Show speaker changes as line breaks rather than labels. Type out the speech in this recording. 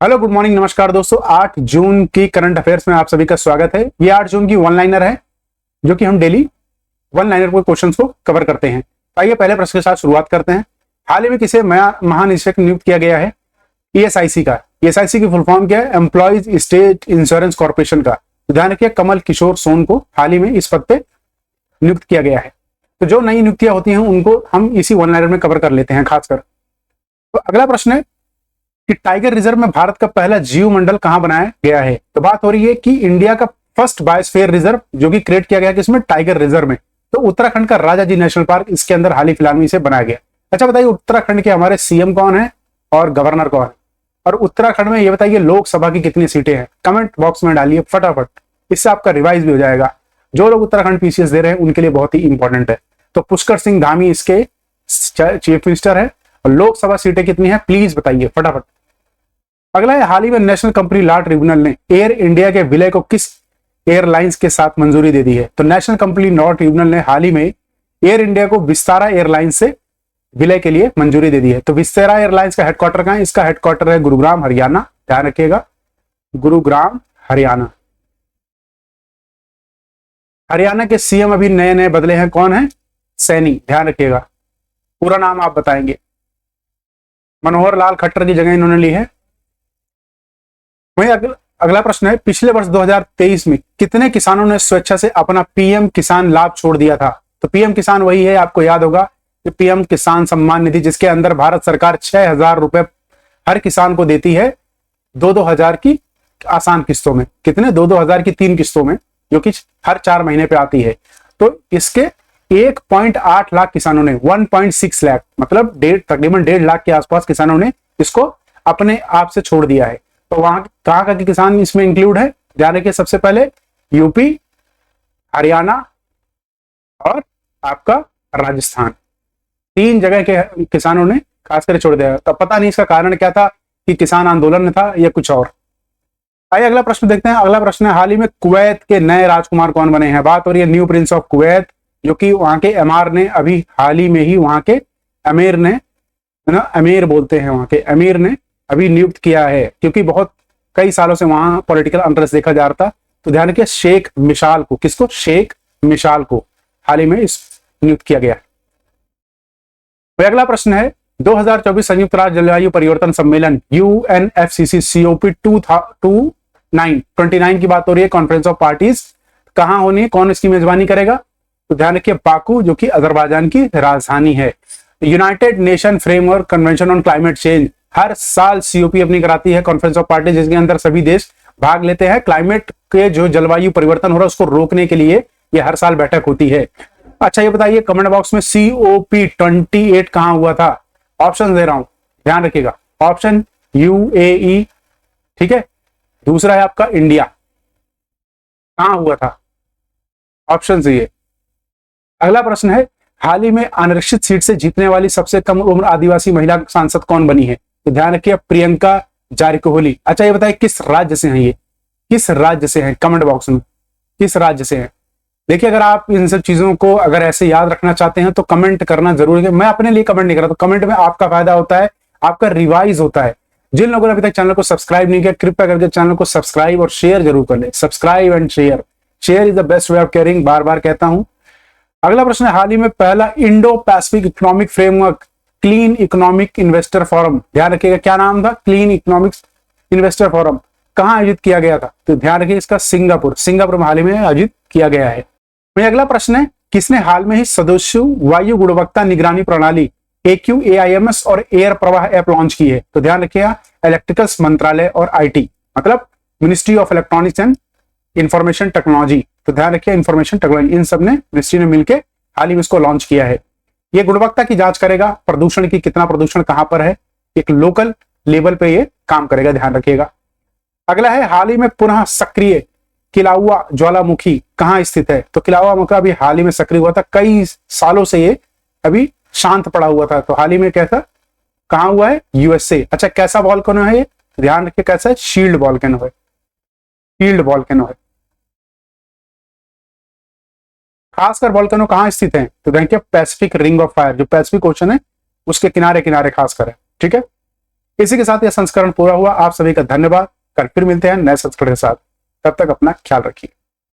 Hello, good morning, नमस्कार दोस्तों। 8 जून की करंट अफेयर्स में आप सभी का स्वागत है। ये 8 जून की वन लाइनर है जो कि हम डेली वन लाइनर को क्वेश्चंस को कवर करते हैं। आइए पहले प्रश्न के साथ शुरुआत करते हैं। हाल ही में किसे महानिदेशक नियुक्त किया गया है? ईएसआईसी का। ईएसआईसी की फुल फॉर्म क्या है? एम्प्लॉइज स्टेट इंश्योरेंस कॉर्पोरेशन का। ध्यान रखिए, कमल किशोर सोन को हाल ही में इस पद पे नियुक्त किया गया है। तो जो नई नियुक्तियां होती हैं उनको हम इसी वन लाइनर में कवर कर लेते हैं खासकर। तो अगला प्रश्न है कि टाइगर रिजर्व में भारत का पहला जीव मंडल कहां बनाया गया है? तो बात हो रही है कि इंडिया का फर्स्ट बायोस्फीयर रिजर्व जो कि क्रिएट किया गया किसमें? टाइगर रिजर्व में। तो उत्तराखंड का राजाजी नेशनल पार्क इसके अंदर हाल ही फिलहाल में इसे बनाया गया। अच्छा बताइए, उत्तराखंड के हमारे सीएम कौन है और गवर्नर कौन है? और उत्तराखंड में ये बताइए लोकसभा की कितनी सीटें हैं? कमेंट बॉक्स में डालिए फटाफट, इससे आपका रिवाइज भी हो जाएगा। जो लोग उत्तराखंड पीसीएस दे रहे हैं उनके लिए बहुत ही इंपॉर्टेंट है। तो पुष्कर सिंह धामी इसके चीफ मिनिस्टर है। और लोकसभा सीटें कितनी है प्लीज बताइए फटाफट। अगला है, हाल ही में नेशनल कंपनी लॉ ट्रिब्यूनल ने एयर इंडिया के विलय को किस एयरलाइंस के साथ मंजूरी दे दी है? तो नेशनल कंपनी लॉ ट्रिब्यूनल ने हाल ही में एयर इंडिया को विस्तारा एयरलाइंस से विलय के लिए मंजूरी दे दी है। तो विस्तारा एयरलाइंस का हेडक्वार्टर कहां है? इसका हेडक्वार्टर है गुरुग्राम, हरियाणा। ध्यान रखिएगा, गुरुग्राम, हरियाणा। हरियाणा के सीएम अभी नए नए बदले हैं, कौन है? सैनी। ध्यान रखिएगा, पूरा नाम आप बताएंगे। मनोहर लाल खट्टर की जगह इन्होंने ली है। वहीं अगला प्रश्न है, पिछले वर्ष 2023 में कितने किसानों ने स्वेच्छा से अपना पीएम किसान लाभ छोड़ दिया था? तो पीएम किसान वही है, आपको याद होगा कि पीएम किसान सम्मान निधि, जिसके अंदर भारत सरकार 6,000 रुपए हर किसान को देती है, 2-2 हजार की आसान किस्तों में। कितने? 2-2 हजार की 3 किस्तों में, जो कि हर 4 महीने पे आती है। तो इसके 1.8 लाख किसानों ने, 1.6 लाख मतलब तकरीबन 1.5 लाख के आसपास किसानों ने इसको अपने आप से छोड़ दिया है। तो वहां कहां का किसान इसमें इंक्लूड है? ध्यान रखिए, सबसे पहले यूपी, हरियाणा और आपका राजस्थान, 3 जगह के किसानों ने खासकर छोड़ दिया। तब पता नहीं इसका कारण क्या था, कि किसान आंदोलन था या कुछ और। आइए अगला प्रश्न देखते हैं। अगला प्रश्न है, हाल ही में कुवैत के नए राजकुमार कौन बने हैं? बात हो रही है न्यू प्रिंस ऑफ कुवैत, जो कि वहां के एमआर ने अभी हाल ही में ही वहां के अमीर ने, है ना, अमीर बोलते हैं, वहां के अमीर ने अभी नियुक्त किया है, क्योंकि बहुत कई सालों से वहां पॉलिटिकल अनरेस्ट देखा जा रहा था। तो ध्यान रखिए, शेख मिशाल को, किसको? शेख मिशाल को हाल ही में इस नियुक्त किया गया। तो अगला प्रश्न है, 2024 संयुक्त राष्ट्र जलवायु परिवर्तन सम्मेलन UNFCCC COP 29 की बात हो रही है। कॉन्फ्रेंस ऑफ पार्टीज कहां होनी है? कौन इसकी मेजबानी करेगा? तो ध्यान रखिए, बाकू, जो कि अजरबैजान की राजधानी है। United Nation framework convention on climate change हर साल COP अपनी कराती है, कॉन्फ्रेंस ऑफ पार्टी, जिसके अंदर सभी देश भाग लेते हैं। क्लाइमेट के जो जलवायु परिवर्तन हो रहा है उसको रोकने के लिए ये हर साल बैठक होती है। अच्छा ये बताइए कमेंट बॉक्स में COP 28 कहां हुआ था? ऑप्शन दे रहा हूं, ध्यान रखिएगा। ऑप्शन UAE, ठीक है। दूसरा है आपका इंडिया। कहां हुआ था? ऑप्शन ये। अगला प्रश्न है, हाल ही में आरक्षित सीट से जीतने वाली सबसे कम उम्र आदिवासी महिला सांसद कौन बनी है? तो ध्यान रखिए, प्रियंका जारकिहोली। अच्छा ये बताइए किस राज्य से हैं ये? किस राज्य से हैं? कमेंट बॉक्स में किस राज्य से हैं? देखिए, अगर आप इन सब चीजों को अगर ऐसे याद रखना चाहते हैं तो कमेंट करना जरूरी है। मैं अपने लिए कमेंट नहीं कर रहा, तो कमेंट में आपका फायदा होता है, आपका रिवाइज होता है। जिन लोगों ने अभी तक चैनल को सब्सक्राइब नहीं किया, कृपया करके चैनल को सब्सक्राइब और शेयर जरूर कर ले। Subscribe and share, share is the best way of caring, बार बार कहता हूं। अगला प्रश्न है, हाल ही में पहला Indo Pacific economic framework clean economic investor forum, ध्यान रखिएगा क्या नाम था? क्लीन इकोनॉमिक इन्वेस्टर फोरम कहां आयोजित किया गया था? तो ध्यान रखिए, इसका सिंगापुर में हाल ही में आयोजित किया गया है। अगला प्रश्न है, किसने हाल में ही सदस्यु वायु गुणवत्ता निगरानी प्रणाली AQAIMS और एयर प्रवाह ऐप लॉन्च की है? तो ध्यान रखिएगा, इलेक्ट्रिकल्स मंत्रालय और IT मतलब ministry of electronics and information technology. तो ध्यान रखिए, इंफॉर्मेशन टेक्नोलॉजी, इन सब ने मिनिस्ट्री ने मिलकर हाल ही में इसको लॉन्च किया है। ये गुणवत्ता की जांच करेगा, प्रदूषण की, कितना प्रदूषण कहां पर है, एक लोकल लेवल पे ये काम करेगा, ध्यान रखिएगा। अगला है, हाल ही में पुनः सक्रिय किलाउआ ज्वालामुखी कहां स्थित है? तो किलाउआ मुखी अभी हाल ही में सक्रिय हुआ था, कई सालों से ये अभी शांत पड़ा हुआ था, तो हाल ही में कैसा कहां हुआ है? USA। अच्छा कैसा वॉल्केनो है ये? ध्यान रखिए, कैसा है? शील्ड वॉल्केनो है, शील्ड वॉल्केनो है। खासकर वॉल्केनो कहां स्थित है? तो देखिए पैसिफिक रिंग ऑफ फायर, जो पैसिफिक ओशन है उसके किनारे किनारे खासकर है, ठीक है। इसी के साथ यह संस्करण पूरा हुआ। आप सभी का धन्यवाद। कल फिर मिलते हैं नए संस्करण के साथ। तब तक अपना ख्याल रखिए।